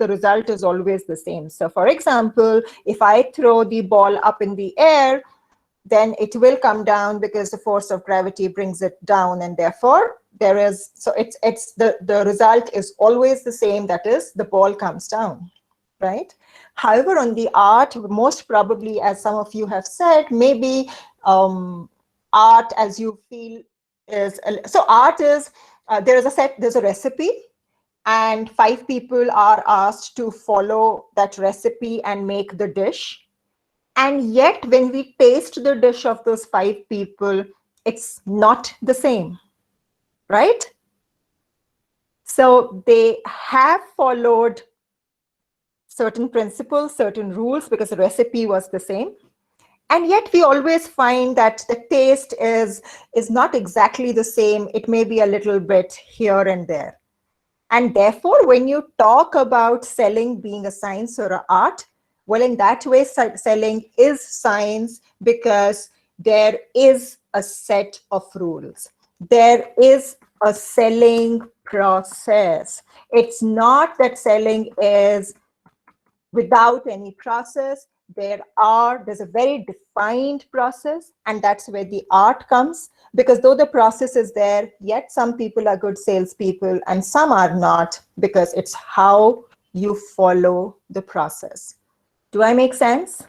the result is always the same. So for example, if I throw the ball up in the air, then it will come down because the force of gravity brings it down, and therefore there is, so it's the result is always the same, that is the ball comes down, right? However, on the art, most probably, as some of you have said, maybe art as you feel is, so art is, there's a recipe, and 5 people are asked to follow that recipe and make the dish. And yet, when we taste the dish of those 5 people, it's not the same, right? So they have followed certain principles, certain rules, because the recipe was the same. And yet we always find that the taste is not exactly the same. It may be a little bit here and there. And therefore, when you talk about selling being a science or an art, well, in that way, selling is science, because there is a set of rules. There is a selling process. It's not that selling is without any process. There's a very defined process, and that's where the art comes, because though the process is there, yet some people are good salespeople and some are not, because it's how you follow the process. Do I make sense?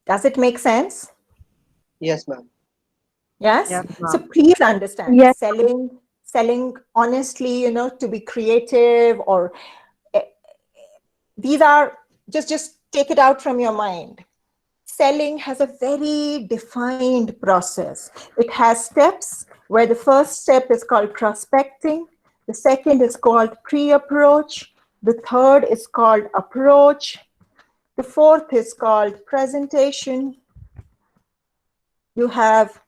Does it make sense? Yes, ma'am. Yes? Yes, ma'am. So please understand, Yes. selling honestly, to be creative, or these are, just take it out from your mind. Selling has a very defined process. It has steps, where the first step is called prospecting, the second is called pre-approach, the third is called approach, the fourth is called presentation. You have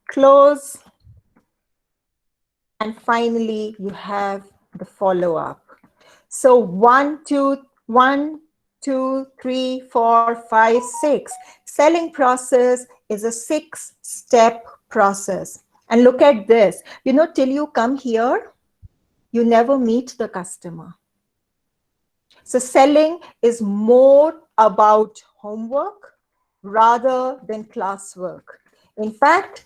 close, and finally you have the follow-up. So 1, 2, 3, 4, 5, 6. Selling process is a 6-step process. And look at this, till you come here, you never meet the customer. So selling is more about homework rather than classwork. In fact,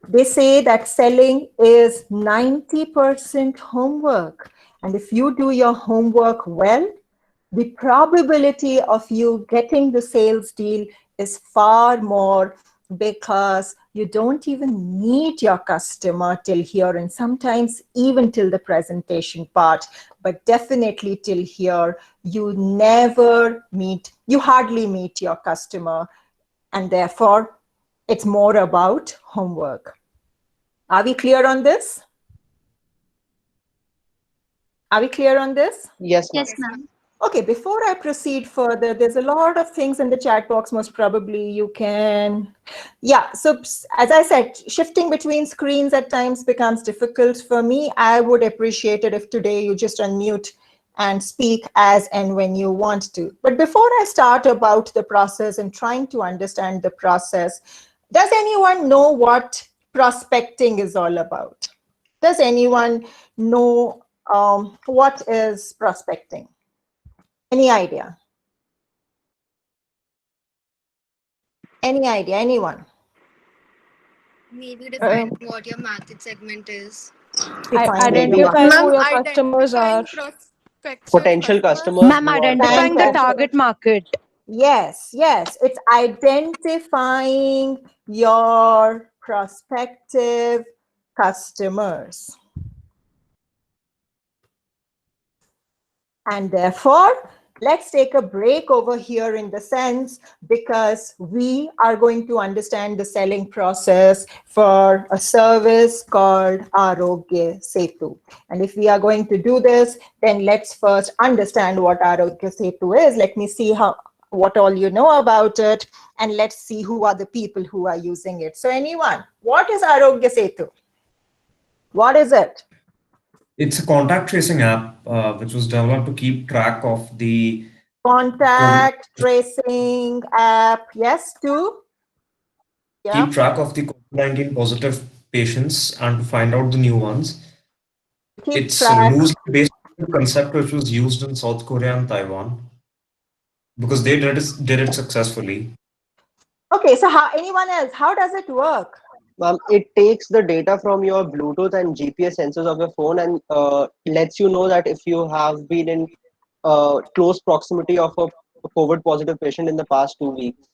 they say that selling is 90% homework. And if you do your homework well, the probability of you getting the sales deal is far more, because you don't even meet your customer till here, and sometimes even till the presentation part, but definitely till here, you hardly meet your customer, and therefore it's more about homework. Are we clear on this? Are we clear on this? Yes, ma'am. Yes, ma'am. Okay, before I proceed further, there's a lot of things in the chat box. Most probably you can, yeah. So as I said, shifting between screens at times becomes difficult for me. I would appreciate it if today you just unmute and speak as and when you want to. But before I start about the process and trying to understand the process, does anyone know what prospecting is all about? Does anyone know what is prospecting? Any idea? Any idea? Anyone? Maybe define what your market segment is. Identifying who your Ma'am, customers are. Potential customers Ma'am, who are identifying the Fantastic. target market. Yes, it's identifying your prospective customers. And therefore, let's take a break over here in the sense, because we are going to understand the selling process for a service called Arogya Setu. And if we are going to do this, then let's first understand what Arogya Setu is. Let me see what all you know about it, and let's see who are the people who are using it. So anyone, what is Arogya Setu? What is it? It's a contact tracing app which was developed to keep track of the Contact tracing app, yes, keep track of the COVID-19 positive patients and to find out the new ones. Keep It's track. loosely based concept which was used in South Korea and Taiwan because they did it successfully. Okay, so anyone else, how does it work? Ma'am, it takes the data from your Bluetooth and GPS sensors of your phone and lets you know that if you have been in close proximity of a COVID positive patient in the past 2 weeks.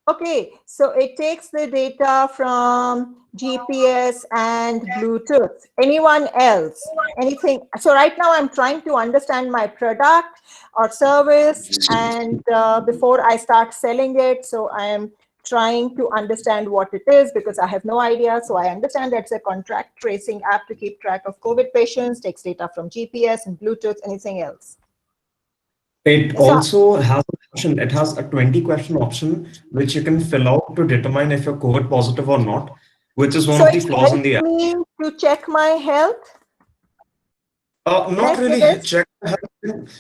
Okay, so it takes the data from GPS and Bluetooth. Anyone else? Anything? So right now I'm trying to understand my product or service, and before I start selling it, so I am trying to understand what it is because I have no idea. So I understand that's a contract tracing app to keep track of COVID patients, takes data from GPS and Bluetooth. Anything else? It also has an option. It has a 20-question option which you can fill out to determine if you're COVID positive or not, which is one of the flaws in the app. Me to check my health? Not really check.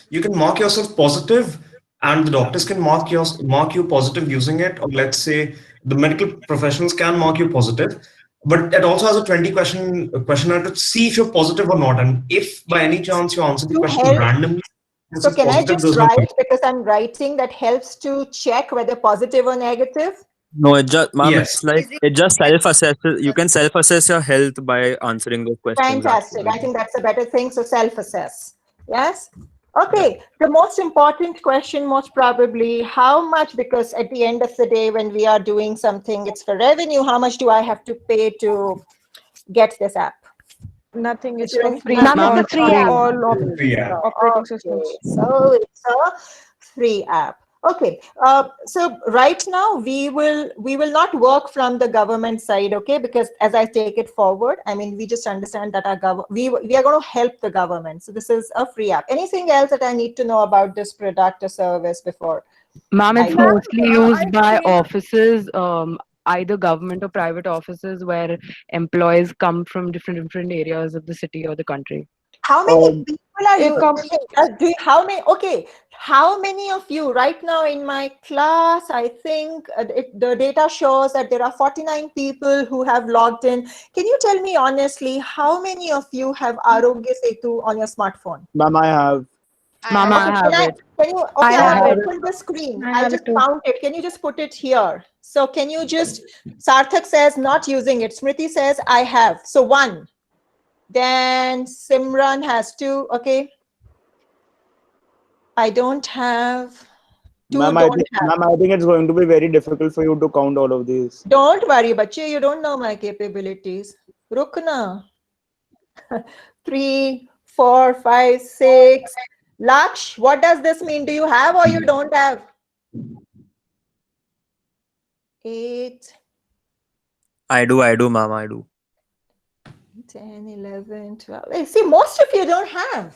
You can mark yourself positive, and the doctors can mark you positive using it. Or let's say the medical professionals can mark you positive. But it also has a 20-question questionnaire to see if you're positive or not. And if by any chance you answer the question randomly, so can I just write, because I'm writing, that helps to check whether positive or negative? No, it just, ma'am, Yes. it's like it just self-assesses. You can self-assess your health by answering those questions. Fantastic. I think that's a better thing. So self-assess. Yes. Okay. The most important question, most probably, how much, because at the end of the day, when we are doing something, it's for revenue, how much do I have to pay to get this app? Nothing. It's It's free. Ma'am, it's a free app. All of Free app. operating systems. So it's a free app. Okay, so right now we will not work from the government side, okay? Because as I take it forward, I mean, we just understand that we are going to help the government. So this is a free app. Anything else that I need to know about this product or service before? Ma'am, it's mostly used by offices, either government or private offices, where employees come from different areas of the city or the country. How many people are you? How many of you right now in my class? I think the data shows that there are 49 people who have logged in. Can you tell me honestly, how many of you have Arogya Setu on your smartphone? Ma'am, I have. Ma'am, I have it. Can you? Okay, I'll open the screen. I'll just count it. Can you just put it here? So can you just? Sarthak says not using it. Smriti says I have. So 1. Then Simran has 2. Okay. I don't have. 2 Ma'am, I think it's going to be very difficult for you to count all of these. Don't worry, bache. You don't know my capabilities. Rukna. 3, 4, 5, 6. Laksh, what does this mean? Do you have or you don't have? 8. I do, ma'am. I do. 10, 11, 12. See, most of you don't have,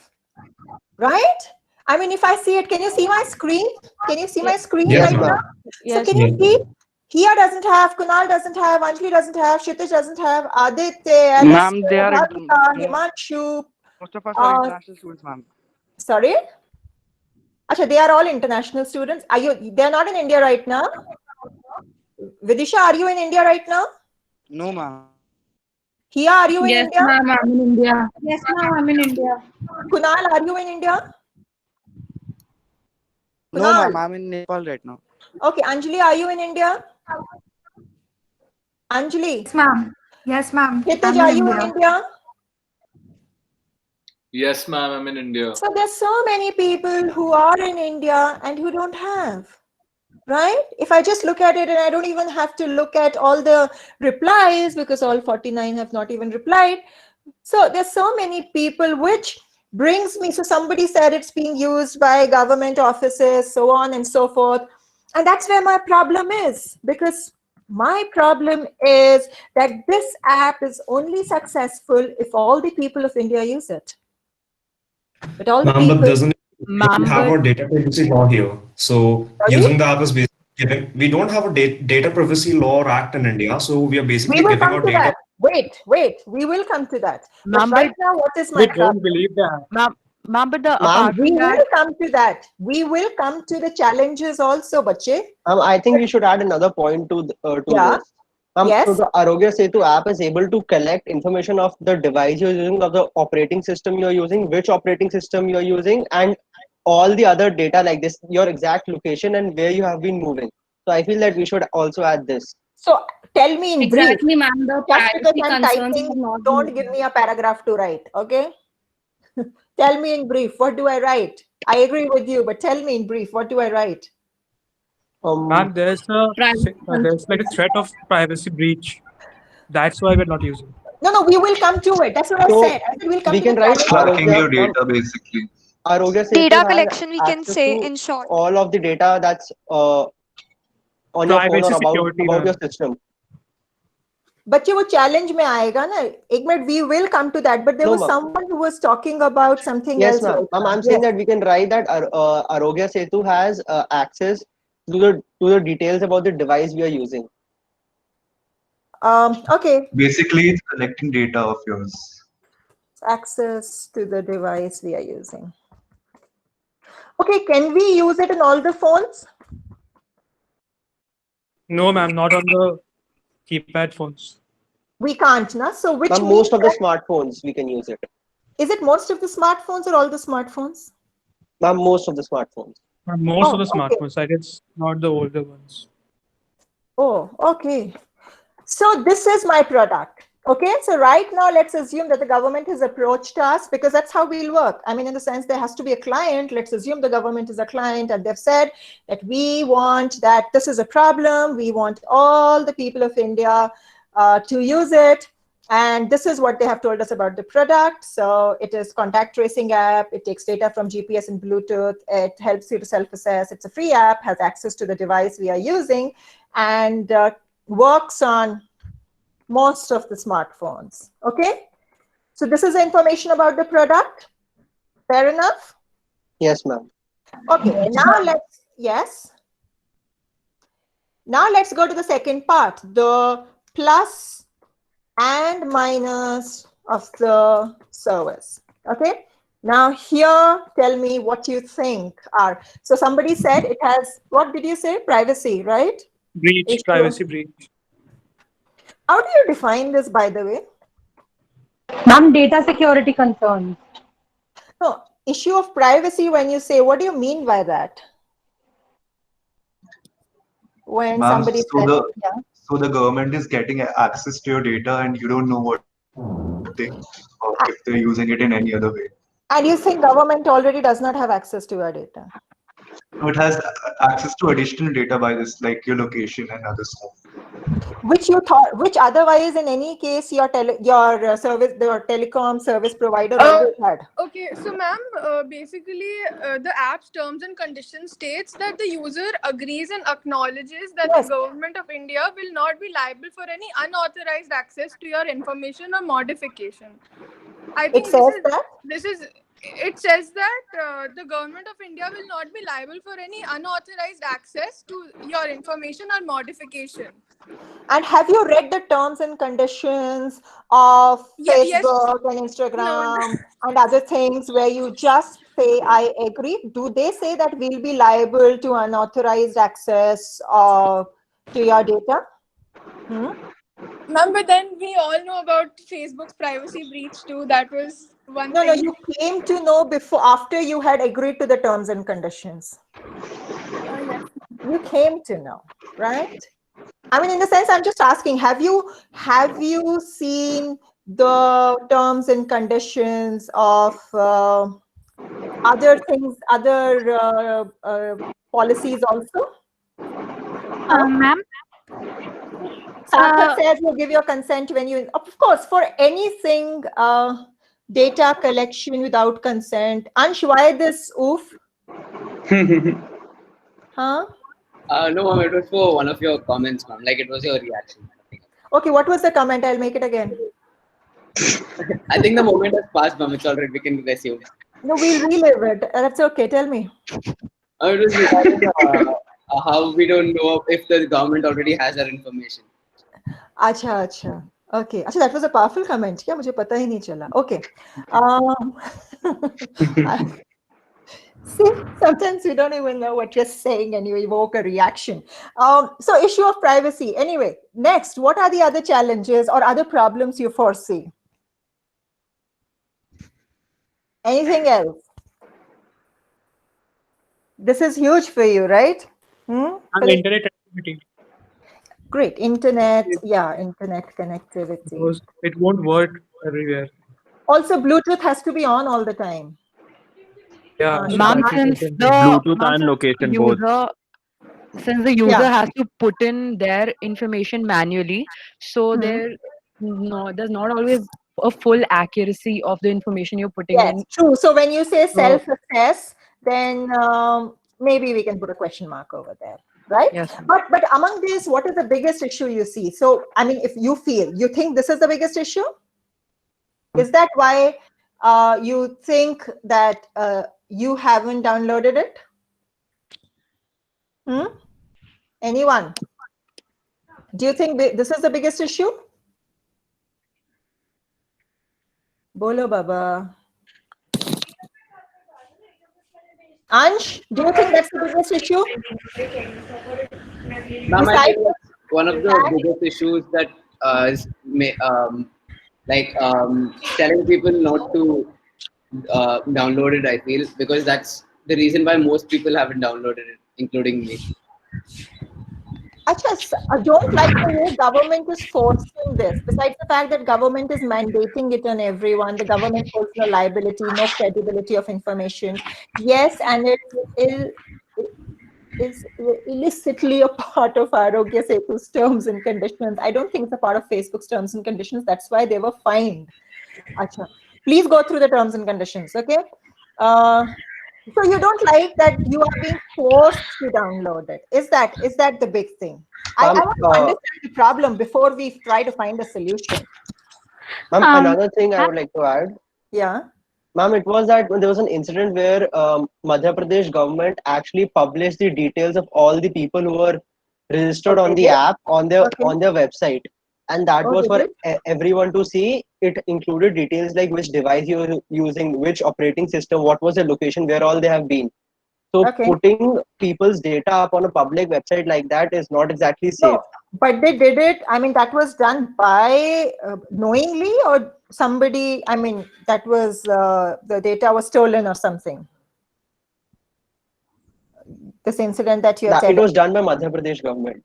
right? I mean, if I see it, can you see my screen? Can you see my screen right now? Yes. So can you see? Here doesn't have, Kunal doesn't have, Anjali doesn't have, Kshitij doesn't have, Aditya, Ma'am, they are Himanshu. most of us are international students, ma'am. Sorry? Achha, they are all international students. They're not in India right now? Vidisha, are you in India right now? No, ma'am. Here, are you in India? Yes, ma'am, I'm in India. Yes, ma'am, I'm in India. Kunal, are you in India? No, ma'am, I'm in Nepal right now. Okay, Anjali, are you in India? Anjali. Yes, ma'am. Yes, ma'am. Kshitij, are you in India? Yes, ma'am, I'm in India. So there's so many people who are in India and who don't have, right? If I just look at it and I don't even have to look at all the replies because all 49 have not even replied. So there's so many people, which brings me, so somebody said it's being used by government offices, so on and so forth. And that's where my problem is, because my problem is that this app is only successful if all the people of India use it. But all the people... But doesn't have a data privacy law here. So using the app is basically giving, we don't have a data privacy law or act in India. So we are basically giving out data. That. Wait, we will come to that. But right now, what is my problem? Don't believe that. Ma'am, but the we will come to that. We will come to the challenges also, bache. I think we should add another point to this. Yes. So the Arogya Setu app is able to collect information of the device you're using, of the operating system you're using, which operating system you're using, and all the other data like this, your exact location and where you have been moving. So I feel that we should also add this. So tell me in brief. Exactly, ma'am. The Just because privacy I'm concerns typing, have not don't been give me a paragraph to write, okay? Tell me in brief, what do I write? I agree with you, but tell me in brief, what do I write? Ma'am, there's Privacy like a threat of privacy breach. That's why we're not using. No, we will come to it. That's what So I said. I said we'll come we to can the write challenge. Tracking your Arogya, data basically. Arogya Setu Data has collection, we can access say to in short. all of the data that's on your phone Privacy or security, about your ma'am. system. बच्चे वो challenge में आएगा ना एक minute we will come to that but there No, was ma'am. someone who was talking about something Yes, else ma'am. right now. I'm saying Yes. that we can write that Arogya Setu has access to the details about the device we are using. Okay, Basically, it's collecting data of yours. access to the device we are using. Okay, can we use it in all the phones? No, ma'am, not on the keypad phones. We can't, na? So which Ma'am, means most of the that- smartphones we can use it. is it most of the smartphones or all the smartphones? Ma'am, most of the smartphones. Most of the okay. smartphones, I guess, not the older ones. Oh, okay. So this is my product. Okay, so right now let's assume that the government has approached us because that's how we'll work. I mean, in the sense there has to be a client. Let's assume the government is a client and they've said that we want that this is a problem. We want all the people of India to use it. And this is what they have told us about the product. So it is contact tracing app. It takes data from GPS and Bluetooth. It helps you to self-assess. It's a free app, has access to the device we are using, and works on most of the smartphones. Okay, so this is the information about the product. Fair enough? Yes, ma'am. Okay, now now let's go to the second part, the plus and minus of the service. Okay, now here tell me what you think are. So somebody said it has, what did you say? Privacy, right? Breach, Issue. privacy breach. How do you define this, by the way? Ma'am, data security concerns. No, issue of privacy, when you say, what do you mean by that? When Ma'am, somebody says, yeah. so the government is getting access to your data and you don't know what they, or if they're using it in any other way. And you think government already does not have access to your data? So it has access to additional data by this, like your location and other stuff. Which you thought, which otherwise in any case your service, the telecom service provider always had. Okay, so ma'am, basically the app's terms and conditions states that the user agrees and acknowledges that Yes. the government of India will not be liable for any unauthorized access to your information or modification. I think it says that the government of India will not be liable for any unauthorized access to your information or modification. And have you read the terms and conditions of Yes. Facebook and Instagram and other things where you just say, I agree? Do they say that we'll be liable to unauthorized access to your data? Ma'am, but then we all know about Facebook's privacy breach too. That was one thing. No, you came to know after you had agreed to the terms and conditions. Yes. You came to know, right? I mean, in the sense, I'm just asking, have you seen the terms and conditions of other things, other policies also? Ma'am? Sarthak says you give your consent when you, of course, for anything, data collection without consent. Ansh, why this oof? Huh? No, ma'am, it was for one of your comments, ma'am. Like it was your reaction. Okay, what was the comment? I'll make it again. I think the moment has passed, ma'am. It's alright. We can resume. No, we'll relive it. That's okay. Tell me. It was regarding how we don't know if the government already has our information. Acha. Okay. Acha, that was a powerful comment. क्या मुझे पता ही नहीं चला. Okay. See, sometimes you don't even know what you're saying and you evoke a reaction. So issue of privacy. Anyway, next, what are the other challenges or other problems you foresee? Anything else? This is huge for you, right? And internet connectivity. Great. Internet, yeah, internet connectivity. Because it won't work everywhere. Also, Bluetooth has to be on all the time. Yeah. Ma'am, since the Bluetooth and location both. Since the user has to put in their information manually, so there's not always a full accuracy of the information you're putting in. Yes, true. So when you say self-assess, then maybe we can put a question mark over there, right? Yes. But among these, what is the biggest issue you see? So, I mean, if you think this is the biggest issue, is that why you think that you haven't downloaded it? Anyone? Do you think this is the biggest issue? Bolo Baba. Ansh, do you think that's the biggest issue? Ma'am, I think one of the biggest issues that is telling people not to download it, I feel, because that's the reason why most people haven't downloaded it, including me. I don't like the way government is forcing this. Besides the fact that government is mandating it on everyone, the government holds no liability, no credibility of information. Yes, and it is illicitly a part of Arogya Setu's terms and conditions. I don't think it's a part of Facebook's terms and conditions. That's why they were fined. Achha. Please go through the terms and conditions, okay? So you don't like that you are being forced to download it. Is that the big thing? I want to understand the problem before we try to find a solution. Ma'am, another thing I would like to add. Yeah. Ma'am, it was that there was an incident where Madhya Pradesh government actually published the details of all the people who were registered on the app on their website, and that was for everyone to see. It included details like which device you're using, which operating system, what was the location, where all they have been. So putting people's data up on a public website like that is not exactly safe. No, but they did it. I mean, that was done by knowingly, or somebody. I mean, that was the data was stolen or something. This incident that you're telling. It was done by Madhya Pradesh government.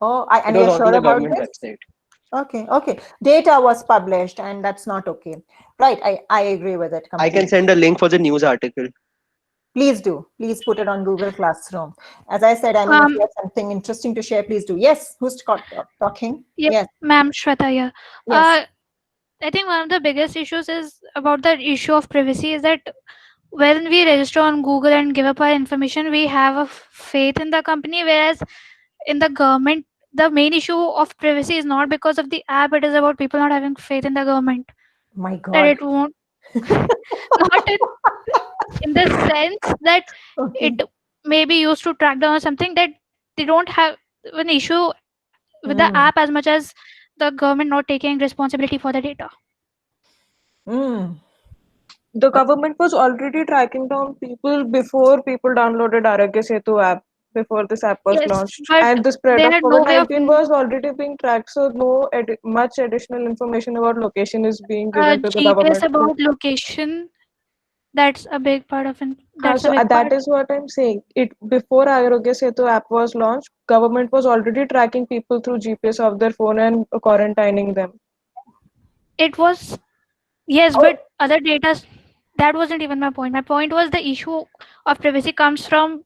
Oh, and you're sure about this? Website. Okay. Data was published, and that's not okay. Right, I agree with it completely. I can send a link for the news article. Please do. Please put it on Google Classroom. As I said, I mean, if you have something interesting to share, please do. Yes, who's talking? Yes, ma'am, Shweta here. Yes. I think one of the biggest issues is about the issue of privacy is that when we register on Google and give up our information, we have a faith in the company, whereas in the government, the main issue of privacy is not because of the app, it is about people not having faith in the government. My God. That it won't, not in the sense that it may be used to track down or something, that they don't have an issue with the app as much as the government not taking responsibility for the data. The government was already tracking down people before people downloaded Arogya Setu app, before this app was launched. And the spread of COVID-19 was already being tracked, so no much additional information about location is being given to the government. GPS about location, that's a big part of it. That is what I'm saying. Before Arogya Setu app was launched, government was already tracking people through GPS of their phone and quarantining them. It was, yes, but other data, that wasn't even my point. My point was the issue of privacy comes from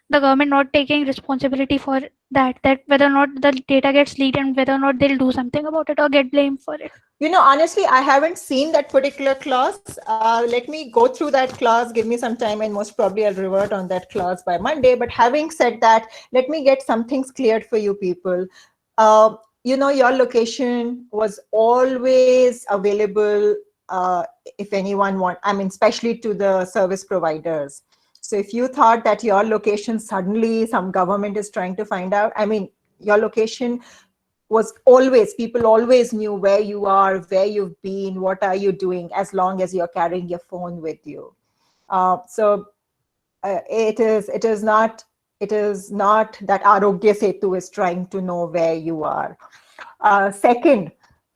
the government not taking responsibility for that whether or not the data gets leaked and whether or not they'll do something about it or get blamed for it. You know, honestly, I haven't seen that particular clause. Let me go through that clause. Give me some time, and most probably I'll revert on that clause by Monday. But having said that, let me get some things cleared for you people. You know, your location was always available if anyone especially to the service providers. So if you thought that your location suddenly some government is trying to find out, I mean, your location was always, people always knew where you are, where you've been, what are you doing, as long as you're carrying your phone with you. So it is not that Arogya Setu is trying to know where you are. Second,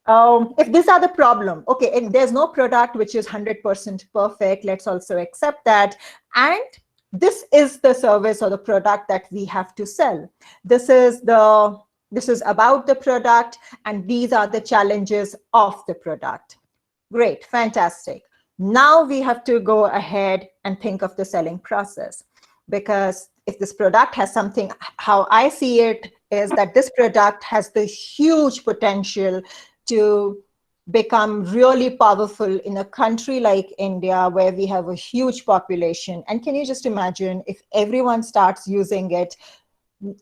if these are the problem, okay, and there's no product which is 100% perfect, let's also accept that. And this is the service or the product that we have to sell. This is about the product, and these are the challenges of the product. Great, fantastic. Now we have to go ahead and think of the selling process, because if this product has something, how I see it is that this product has the huge potential to become really powerful in a country like India, where we have a huge population. And can you just imagine if everyone starts using it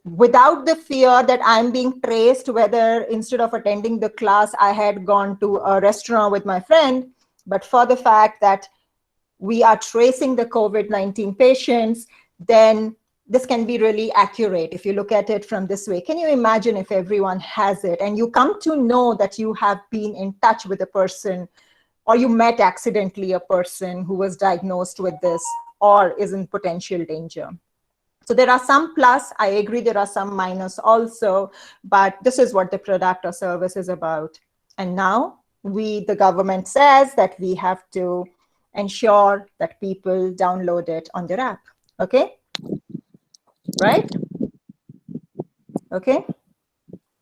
without the fear that I'm being traced, whether instead of attending the class, I had gone to a restaurant with my friend, but for the fact that we are tracing the COVID-19 patients, then this can be really accurate if you look at it from this way. Can you imagine if everyone has it and you come to know that you have been in touch with a person, or you met accidentally a person who was diagnosed with this or is in potential danger? So there are some plus, I agree there are some minus also, but this is what the product or service is about. And now the government says that we have to ensure that people download it on their app, okay? Right? Okay.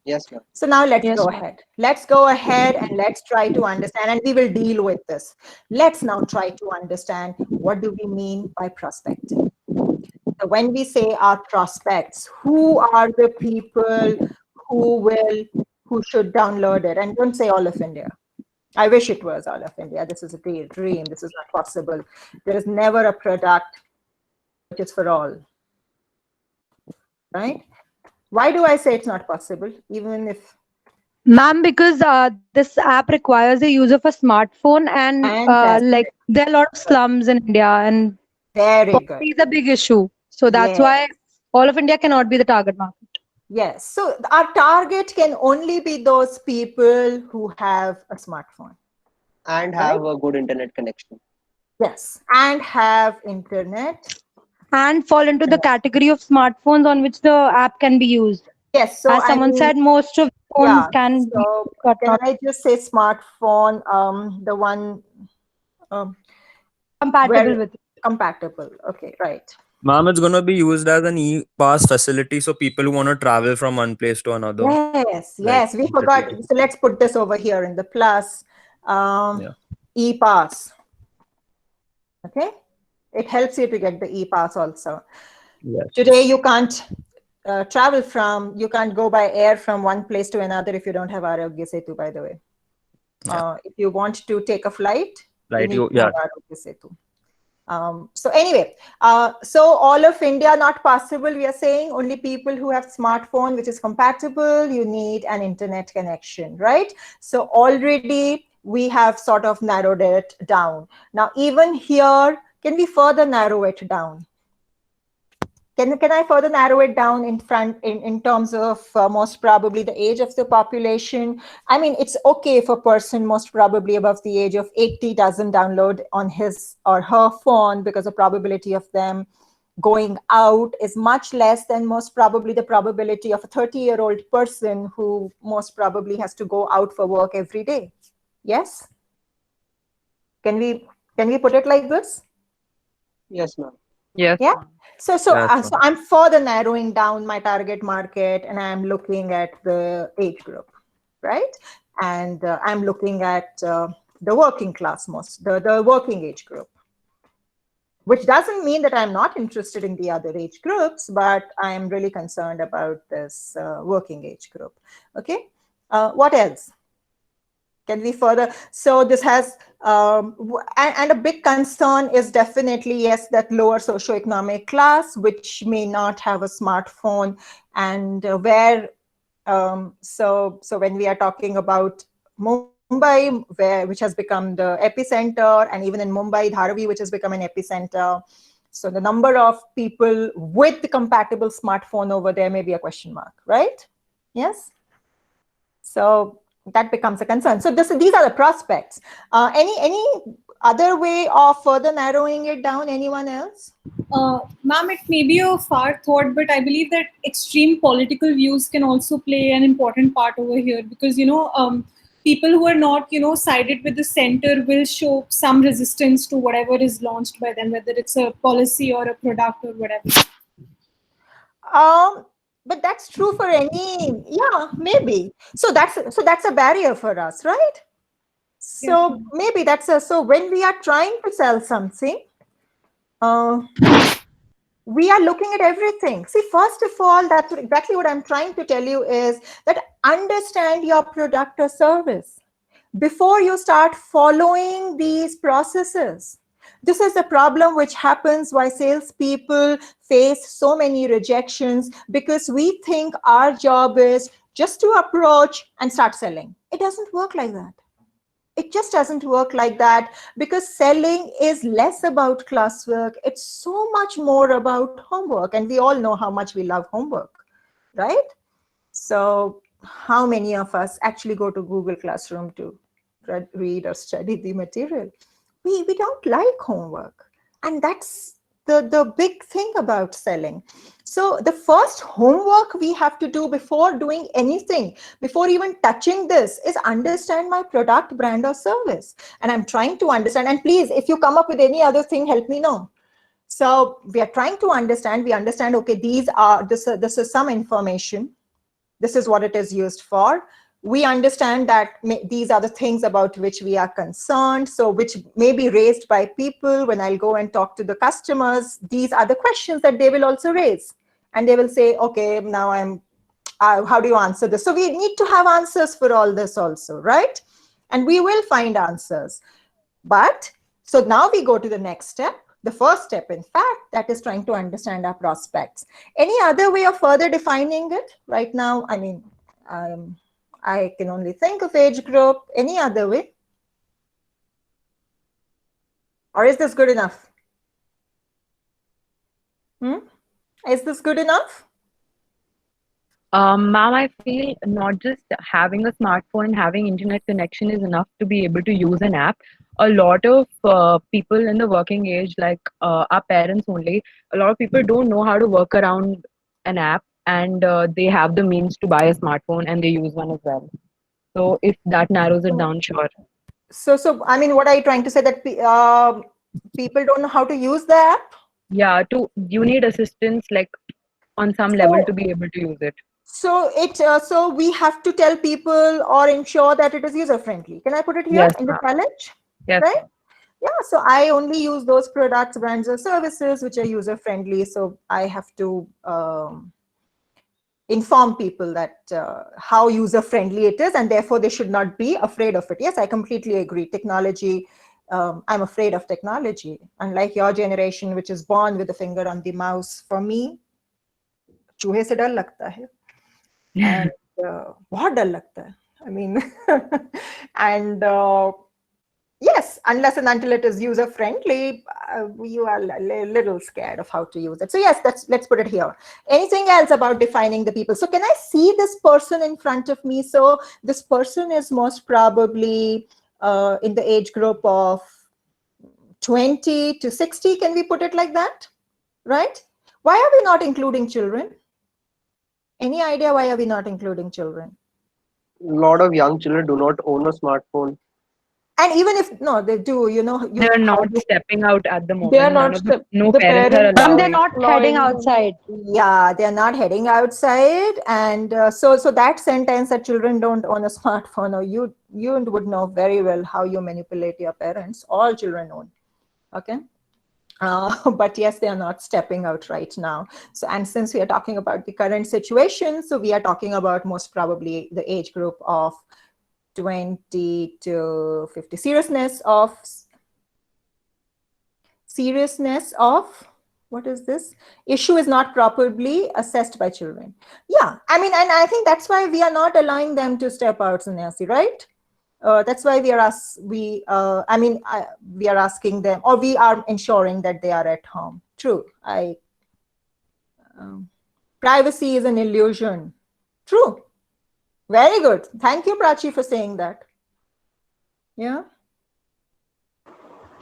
Yes, ma'am. So now let's go ahead. Let's go ahead and let's try to understand, and we will deal with this. Let's now try to understand, what do we mean by prospecting? So when we say our prospects, who are the people who should download it? And don't say all of India. I wish it was all of India. This is a dream. This is not possible. There is never a product which is for all. Right? Why do I say it's not possible, even if? Ma'am, because this app requires the use of a smartphone, and like there are a lot of slums in India, and poverty is a big issue. So that's why all of India cannot be the target market. Yes. So our target can only be those people who have a smartphone. And have a good internet connection. Yes. And have internet. And fall into the category of smartphones on which the app can be used. Yes. So as someone said, most of phones can be. Can I just say smartphone, the one compatible with it. Compatible. Okay, right. Ma'am, it's going to be used as an e-pass facility, so people who want to travel from one place to another. Yes, yes, we forgot. So let's put this over here in the plus. E-pass. Okay. It helps you to get the e-pass also. Yes. Today you can't you can't go by air from one place to another if you don't have Arogya Setu, by the way. If you want to take a flight, right, you need to have Arogya Setu. So anyway, so all of India not possible, we are saying. Only people who have smartphone which is compatible, you need an internet connection, right? So already we have sort of narrowed it down. Now even here, can we further narrow it down? Can I further narrow it down in terms of most probably the age of the population? I mean, it's okay if a person most probably above the age of 80 doesn't download on his or her phone, because the probability of them going out is much less than most probably the probability of a 30-year-old person who most probably has to go out for work every day. Yes? Can we put it like this? Yes, ma'am. Yes. Yeah. So I'm further narrowing down my target market, and I'm looking at the age group, right? And I'm looking at the working class, the working age group, which doesn't mean that I'm not interested in the other age groups, but I'm really concerned about this working age group. Okay. What else? Can we further? So this has, and a big concern is definitely, yes, that lower socioeconomic class, which may not have a smartphone, and where, so when we are talking about Mumbai, which has become the epicenter, and even in Mumbai, Dharavi, which has become an epicenter. So the number of people with the compatible smartphone over there may be a question mark, right? Yes. So that becomes a concern. So these are the prospects. Any other way of further narrowing it down? Anyone else? Ma'am, it may be a far thought, but I believe that extreme political views can also play an important part over here, because, people who are not, sided with the center will show some resistance to whatever is launched by them, whether it's a policy or a product or whatever. But that's true for any, yeah, maybe. So that's a barrier for us, right? So maybe so when we are trying to sell something, we are looking at everything. See, first of all, that's exactly what I'm trying to tell you is that understand your product or service before you start following these processes. This is the problem which happens why salespeople face so many rejections, because we think our job is just to approach and start selling. It doesn't work like that. It just doesn't work like that, because selling is less about classwork. It's so much more about homework. And we all know how much we love homework, right? So how many of us actually go to Google Classroom to read or study the material? We don't like homework. And that's the big thing about selling. So the first homework we have to do before doing anything, before even touching this, is understand my product, brand, or service. And I'm trying to understand, and please, if you come up with any other thing, help me know. So we are trying to understand, okay, this is some information. This is what it is used for. We understand that these are the things about which we are concerned, so which may be raised by people. When I'll go and talk to the customers, these are the questions that they will also raise. And they will say, okay, now how do you answer this? So we need to have answers for all this also, right? And we will find answers. But, so now we go to the next step. The first step, in fact, that is trying to understand our prospects. Any other way of further defining it? Right now, I mean, I can only think of age group. Any other way? Or is this good enough? Is this good enough? Ma'am, I feel not just having a smartphone and having internet connection is enough to be able to use an app. A lot of people in the working age, like our parents only, a lot of people don't know how to work around an app, and they have the means to buy a smartphone and they use one as well. So if that narrows it down, sure. So I mean, what are you trying to say, that people don't know how to use the app? Yeah, you need assistance like on some level to be able to use it. So so we have to tell people or ensure that it is user friendly. Can I put it here in the challenge? Yes. Right? Yeah. So I only use those products, brands, or services which are user friendly. So I have to inform people that how user friendly it is, and therefore they should not be afraid of it. Yes, I completely agree. Technology. I'm afraid of technology. Unlike your generation, which is born with a finger on the mouse, for me, चूहे से डर लगता है, and बहुत डर लगता है. I mean, and yes, unless and until it is user friendly, you are a little scared of how to use it. So yes, let's put it here. Anything else about defining the people? So can I see this person in front of me? So this person is most probably in the age group of 20 to 60. Can we put it like that? Right? Why are we not including children? Any idea why are we not including children? A lot of young children do not own a smartphone. And even if they do, they're not stepping out at the moment. They are not. No parents are allowing. They're not heading outside. Yeah, they're not heading outside, and so that sentence that children don't own a smartphone, or you would know very well how you manipulate your parents. All children own. Okay. But yes, they are not stepping out right now. So, and since we are talking about the current situation, so we are talking about most probably the age group of 20 to 50. Seriousness of what is this? Issue is not properly assessed by children. Yeah, I mean, and I think that's why we are not allowing them to step out, Sannyasi, right? That's why we are asking them, or we are ensuring that they are at home. True. Privacy is an illusion. True. Very good. Thank you, Prachi, for saying that. Yeah.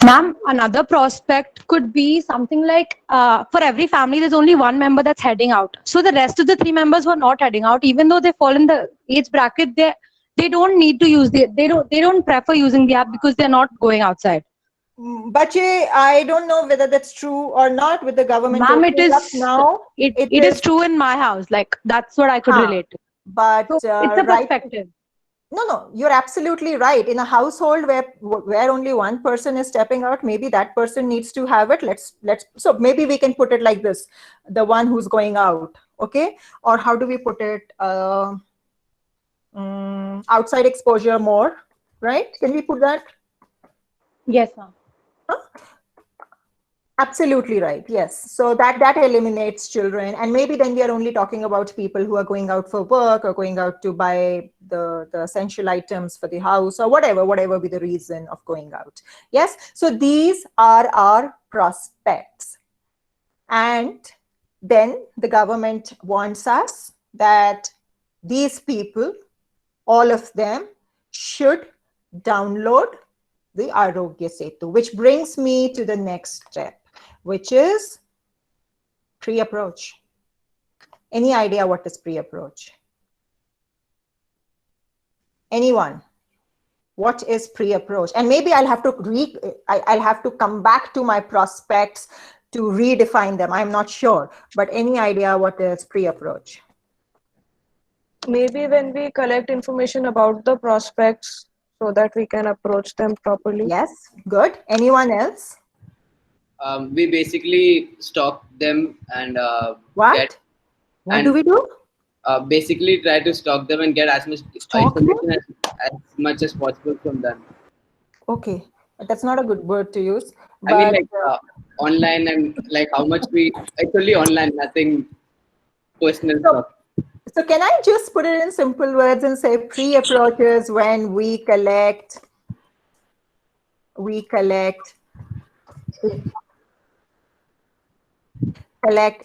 Ma'am, another prospect could be something like for every family, there's only one member that's heading out. So the rest of the 3 members who are not heading out, even though they fall in the age bracket, they don't need to use they don't prefer using the app because they're not going outside. But I don't know whether that's true or not with the government. Ma'am, it opening up is now. it is true in my house. Like that's what I could relate to. But So it's a right, perspective. no, you're absolutely right. In a household where only one person is stepping out, maybe that person needs to have it. So maybe we can put it like this: the one who's going out, okay? Or how do we put it? Outside exposure more, right? Can we put that? Yes, ma'am. Absolutely right. Yes. So that eliminates children, and maybe then we are only talking about people who are going out for work or going out to buy the essential items for the house or whatever be the reason of going out. Yes. So these are our prospects, and then the government wants us that these people, all of them, should download the Arogya Setu, which brings me to the next step, which is pre-approach. Any idea what is pre-approach? Anyone? What is pre-approach? And maybe I'll have to come back to my prospects to redefine them. I'm not sure, but any idea what is pre-approach? Maybe when we collect information about the prospects so that we can approach them properly. Yes, good. Anyone else? We basically stalk them and what do we do? Basically try to stalk them and get as much information as much as possible from them. Okay, that's not a good word to use. I mean, like online, and like how much it's only online, nothing personal stuff. So can I just put it in simple words and say pre-approach is when we collect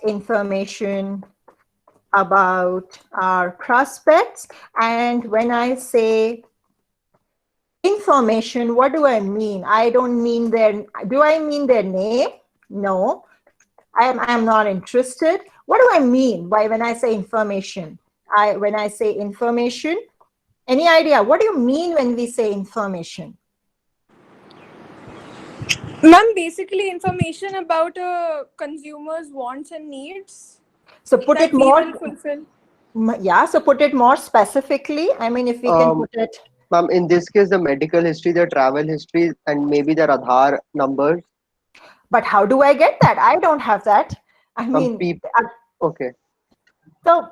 information about our prospects. And when I say information, what do I mean? I don't mean do I mean their name? No, I'm not interested. What do I mean by when I say information? When I say information, any idea? What do you mean when we say information? Ma'am, basically information about a consumer's wants and needs. So put it more. Fulfill. Yeah, so put it more specifically. I mean, if we can put it. Ma'am, in this case, the medical history, the travel history, and maybe their Aadhaar numbers. But how do I get that? I don't have that. I mean, okay. So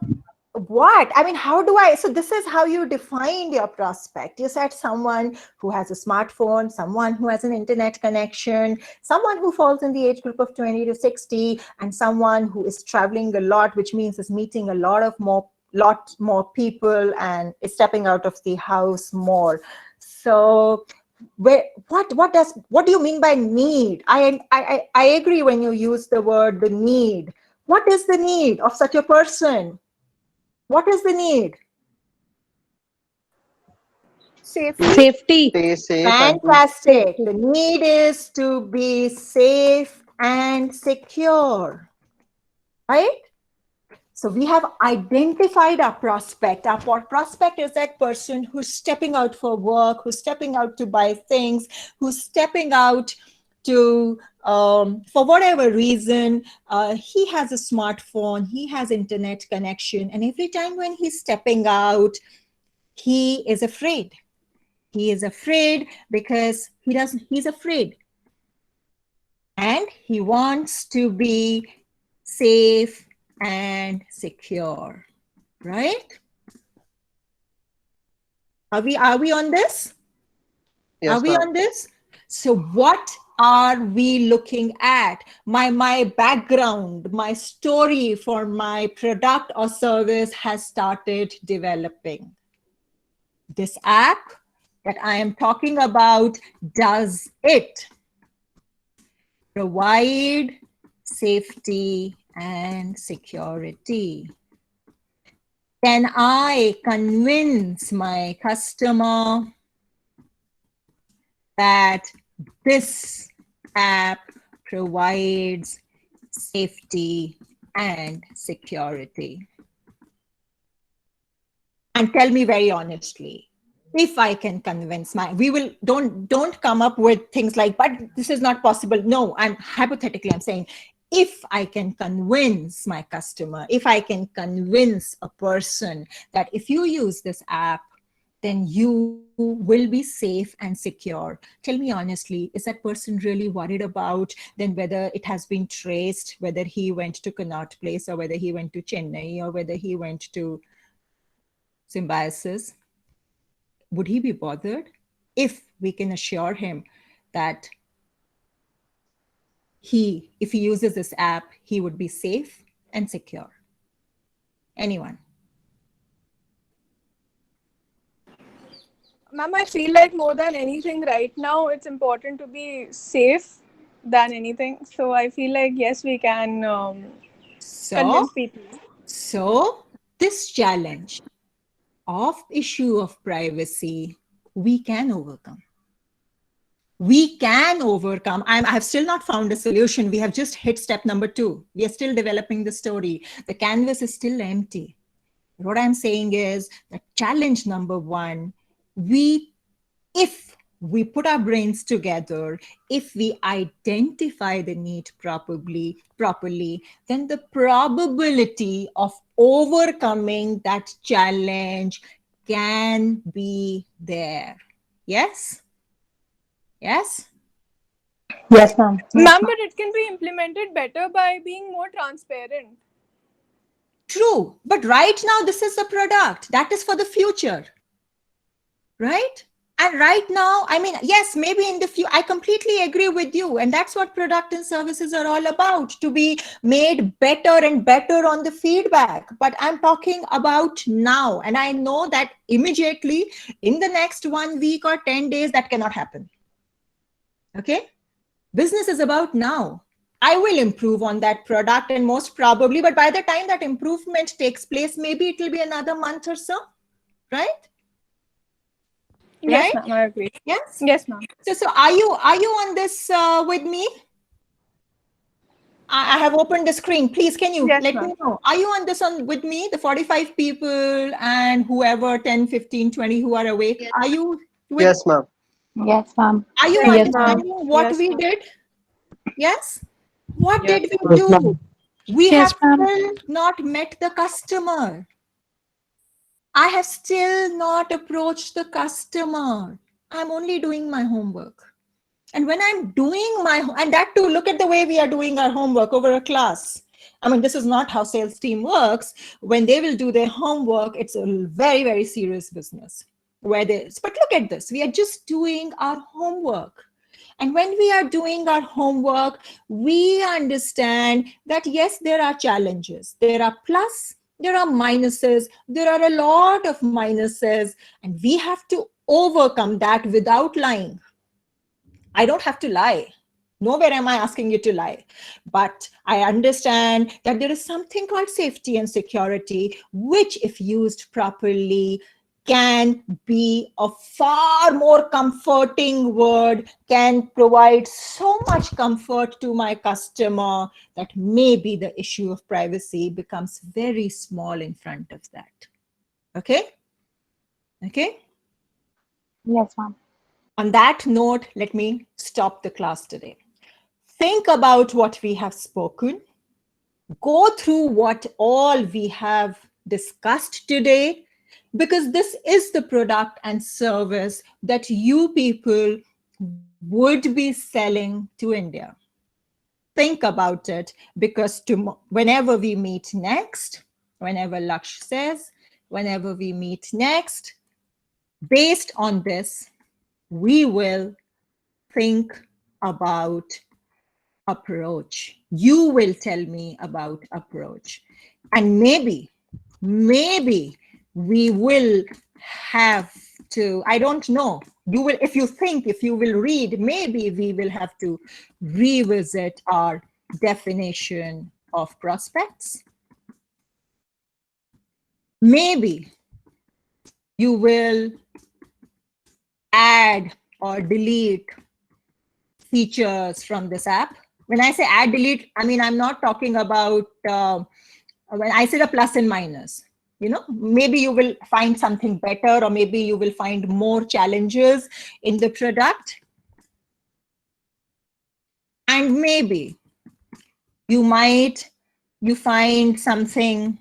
what? I mean, how do I? So this is how you defined your prospect. You said someone who has a smartphone, someone who has an internet connection, someone who falls in the age group of 20 to 60, and someone who is traveling a lot, which means is meeting a lot more people and is stepping out of the house more. So what do you mean by need? I agree when you use the word the need. What is the need of such a person? What is the need? Safety. Stay safe. Fantastic. The need is to be safe and secure, right? So we have identified our prospect. Our prospect is that person who's stepping out for work, who's stepping out to buy things, who's stepping out to, for whatever reason, he has a smartphone, he has internet connection, and every time when he's stepping out, he is afraid. He is afraid because he's afraid. And he wants to be safe and secure, right? Are we on this? Yes, are we on this? So what are we looking at? My background, my story for my product or service has started developing. This app that I am talking about, does it provide safety and security? Can I convince my customer that this app provides safety and security? And tell me very honestly, if I can convince don't come up with things like, but this is not possible. No, I'm saying, if I can convince my customer, if I can convince a person that if you use this app, then you will be safe and secure. Tell me honestly, is that person really worried about then whether it has been traced, whether he went to Connaught Place or whether he went to Chennai or whether he went to Symbiosis? Would he be bothered if we can assure him that if he uses this app, he would be safe and secure? Anyone? Ma'am, I feel like more than anything right now, it's important to be safe than anything. So I feel like, yes, we can convince people. So this challenge of issue of privacy, we can overcome. We can overcome. I have still not found a solution. We have just hit step number 2. We are still developing the story. The canvas is still empty. What I'm saying is that challenge number 1, if we put our brains together, if we identify the need properly, then the probability of overcoming that challenge can be there. Yes? Yes? Yes, ma'am. Ma'am, but it can be implemented better by being more transparent. True. But right now, this is the product. That is for the future. Right? And right now, I mean, yes, maybe in the future, I completely agree with you. And that's what product and services are all about, to be made better and better on the feedback. But I'm talking about now. And I know that immediately in the next 1 week or 10 days, that cannot happen. Okay? Business is about now. I will improve on that product and most probably, but by the time that improvement takes place, maybe it will be another month or so, right? Yes, right? ma'am, I agree. Yes? Yes, ma'am. So are you on this with me? I have opened the screen. Please, can you let me know? Are you on this with me? The 45 people and whoever, 10, 15, 20 who are awake. Yes. Are you with Yes, ma'am. Yes, ma'am. Are you understanding what we did? Yes? What did we do? We have still not met the customer. I have still not approached the customer. I'm only doing my homework. And when I'm doing and that too, look at the way we are doing our homework over a class. I mean, this is not how sales team works. When they will do their homework, it's a very, very serious business. But look at this. We are just doing our homework. And when we are doing our homework, we understand that, yes, there are challenges. There are plus, there are minuses. There are a lot of minuses. And we have to overcome that without lying. I don't have to lie. Nowhere am I asking you to lie. But I understand that there is something called safety and security, which if used properly, can be a far more comforting word, can provide so much comfort to my customer that maybe the issue of privacy becomes very small in front of that. Okay? Okay? Yes, ma'am. On that note, let me stop the class today. Think about what we have spoken. Go through what all we have discussed today, because this is the product and service that you people would be selling to India. Think about it, because whenever we meet next, whenever Laksh says, whenever we meet next, based on this, we will think about approach. You will tell me about approach. And maybe we will have to, I don't know, if you will read, maybe we will have to revisit our definition of prospects. Maybe you will add or delete features from this app. When I say add, delete, I mean, I'm not talking about when I say the plus and minus. You know, maybe you will find something better, or maybe you will find more challenges in the product. And maybe you find something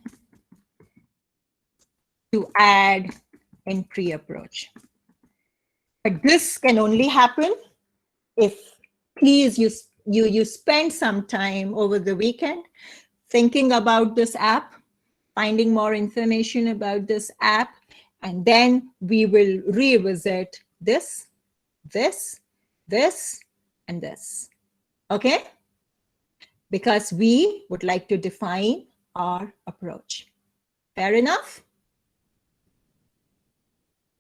to add in pre-approach. But this can only happen if, please, you spend some time over the weekend thinking about this app, finding more information about this app, and then we will revisit this, and this. Okay? Because we would like to define our approach. Fair enough?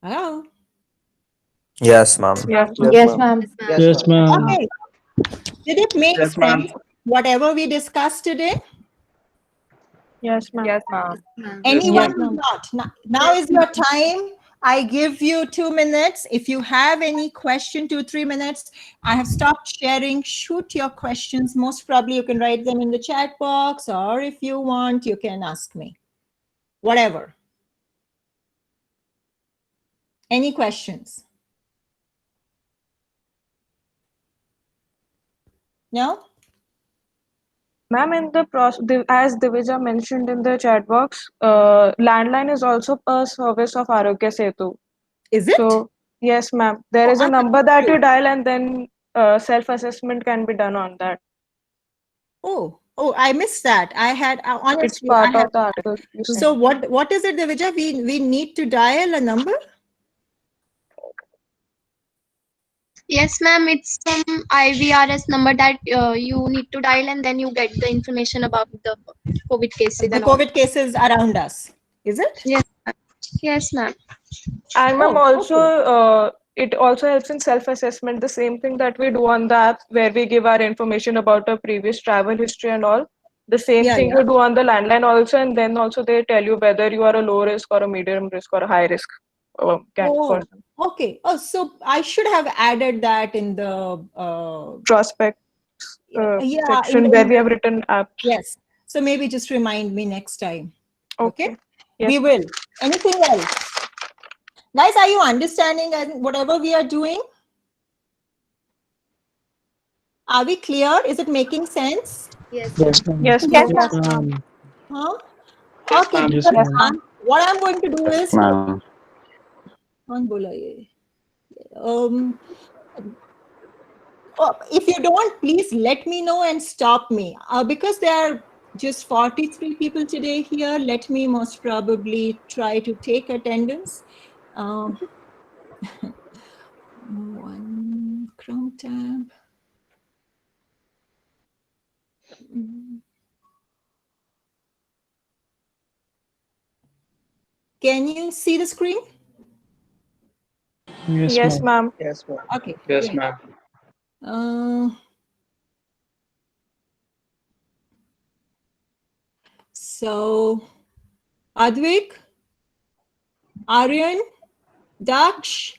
Hello? Yes, ma'am. Yes, ma'am. Yes, ma'am. Okay. Did it make Yes, ma'am. sense, whatever we discussed today? Yes, ma'am. Yes, ma'am. Anyone Yes, who's ma'am. not? Now is your time. I give you 2 minutes. If you have any question, 2-3 minutes. I have stopped sharing. Shoot your questions. Most probably you can write them in the chat box, or if you want, you can ask me. Whatever. Any questions? No? Ma'am, in the as Divija mentioned in the chat box, landline is also a service of Arogya Setu. Is it? So, yes, ma'am. There is a number that you dial, and then self-assessment can be done on that. Oh, I missed that. I had honestly. It's part of the article. So what is it, Divija? We need to dial a number? Yes, ma'am. It's some IVRS number that you need to dial, and then you get the information about the COVID cases. The COVID cases around us. Is it? Yes. Yes, ma'am. And ma'am, also it also helps in self-assessment. The same thing that we do on the app, where we give our information about our previous travel history and all. The same thing we do on the landline also, and then also they tell you whether you are a low risk or a medium risk or a high risk person. Okay. Oh, so I should have added that in the prospect section where we have written apps. Yes. So maybe just remind me next time. Okay. Yes. We will. Anything else? Guys, are you understanding whatever we are doing? Are we clear? Is it making sense? Yes. Yes, ma'am. Yes, Yes, ma'am. ma'am. Huh? Yes, Okay. ma'am. Yes, ma'am. What I'm going to do is, ma'am. if you don't, please let me know and stop me. Because there are just 43 people today here, let me most probably try to take attendance. One Chrome tab. Can you see the screen? Yes, ma'am. Yes, ma'am. Okay. Yes, great. ma'am. So, Advik, Aryan, Daksh.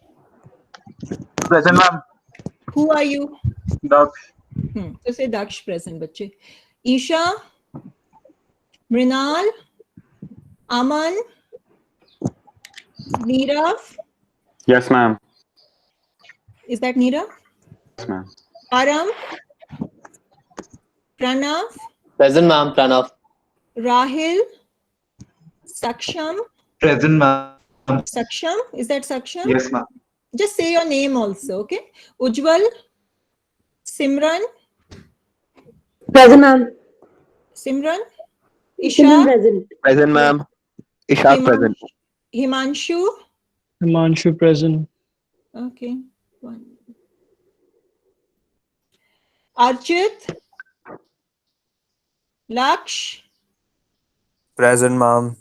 Present, ma'am. Who are you? Daksh. So say Daksh present, bache. Isha, Mrinal, Aman, Nirav. Yes, ma'am. Is that Nirav? Yes, ma'am. Aram, Pranav, Present, ma'am. Pranav. Rahil, Saksham. Present, ma'am. Saksham, is that Saksham? Yes, ma'am. Just say your name also, okay? Ujjwal, Simran. Present, ma'am. Simran, Isha. Simran present. Present, ma'am. Ishaq present. Himanshu. Himanshu present. Okay. One. Archit. Laksh. Present, ma'am.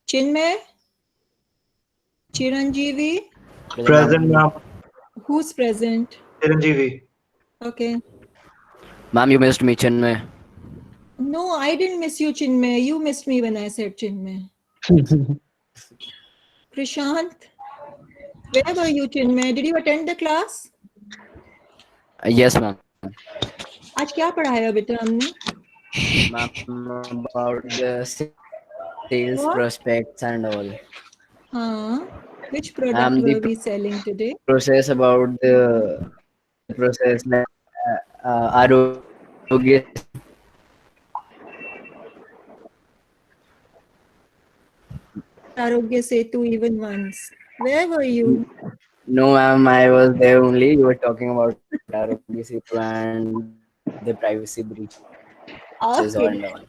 Chinmay. Chiranjeevi. Present, ma'am. Who's present? Chiranjeevi. Okay. Ma'am, you missed me, Chinmay. No, I didn't miss you, Chinmay. You missed me when I said Chinmay. Prashant. Where were you, Chinmay? Did you attend the class? Yes, ma'am. आज क्या पढ़ाया बेटा हमने? Ma'am, about the sales What? prospects and all. Which product The were we selling today? process about the process like Arogya. Arogya Setu even once. Where were you? No, ma'am, I was there only. You were talking about Arogya Setu and the privacy breach. Okay. And all.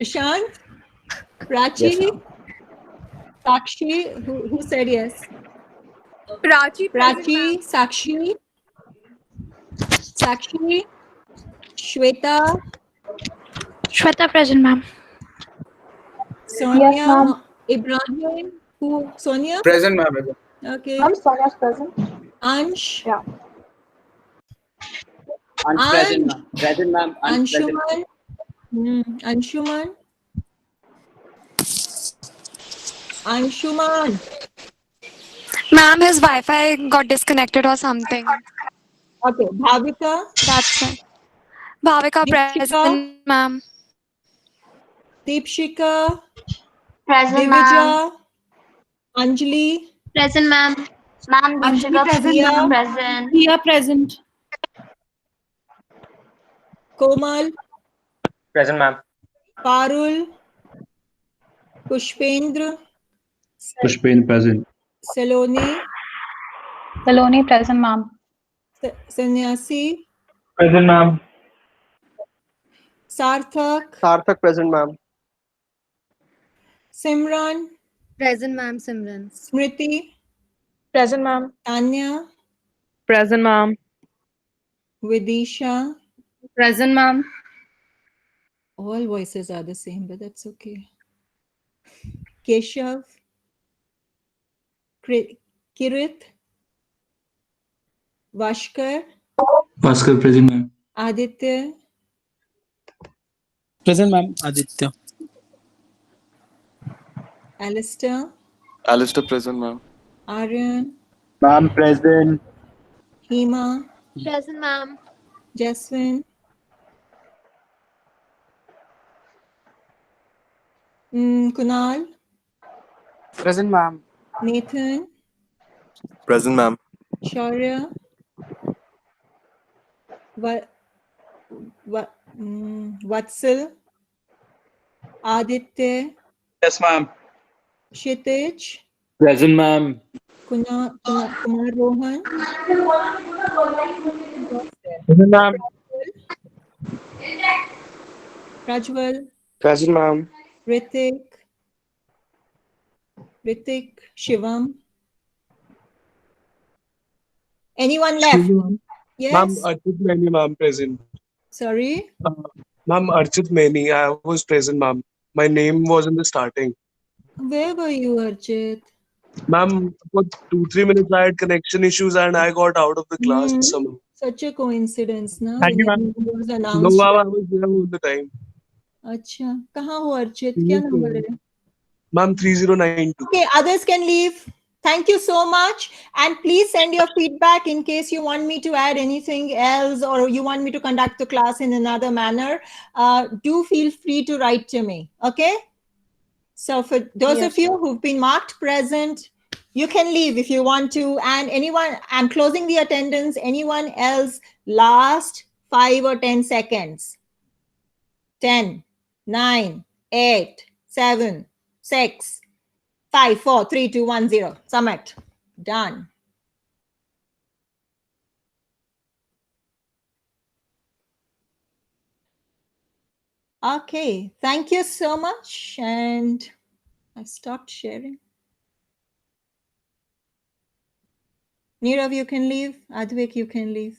Prashant? Prachi? Yes, ma'am. Sakshi? Who said yes? Prachi, Prachi, Sakshi, Shweta, Shweta present, ma'am. Sonia, Yes, ma'am. Ibrahim, who? Sonia? Present, ma'am. Okay. Ma'am, Sonia's present. Ansh? Yeah. Ansh present, ma'am. Present, ma'am. Ansh present. Anshuman? Anshuman? Anshuman? Ma'am, his Wi-Fi got disconnected or something. Okay. Bhavika? That's it. Bhavika present, ma'am. Deepshika? Present, Divija? Anjali? Present, ma'am. Ma'am, Anjali present. present. Priya present. Komal? Present, ma'am. Parul? Pushpendra? Pushpendra present. Saloni? Saloni present, ma'am. Sannyasi? Present, ma'am. Sarthak? Sarthak present, ma'am. Simran? Present, ma'am. Simran. Smriti? Present, ma'am. Tanya? Present, ma'am. Vidisha? Present, ma'am. All voices are the same, but that's okay. Keshav? Kirit? Vashkar? Bhaskar present, ma'am. Aditya? Present, ma'am. Aditya. Alistair? Alistair present, ma'am. Aryan? Ma'am present. Hema? Present, ma'am. Jaswin? Kunal? Present, ma'am. Nathan? Present, ma'am. Shaurya? Vatsal? Aditya? Yes, ma'am. Kshitij? Present, ma'am. Kumar Rohan? Present, ma'am. Prajwal? Present, ma'am. Ritik? Shivam? Anyone left? Yes? Ma'am, Archit Maini, ma'am, present. Sorry? Ma'am, Archit Maini, I was present, ma'am. My name was in the starting. Where were you, Archit? Ma'am, for 2-3 minutes I had connection issues and I got out of the class somehow. Such a coincidence, na? Thank you, When ma'am. your name was No, announced. ma'am, I was there all the time. अच्छा, कहाँ हो अर्चित? क्या number है? Ma'am, 3092. Okay, others can leave. Thank you so much. And please send your feedback in case you want me to add anything else or you want me to conduct the class in another manner. Do feel free to write to me. Okay? So for those of you who've been marked present, you can leave if you want to. And anyone, I'm closing the attendance. Anyone else, last 5 or 10 seconds. 10, 9, 8, 7, 6, 5, 4, 3, 2, 1, 0. Submit. Done. Okay, thank you so much. And I stopped sharing. Nirav, you can leave. Advik, you can leave.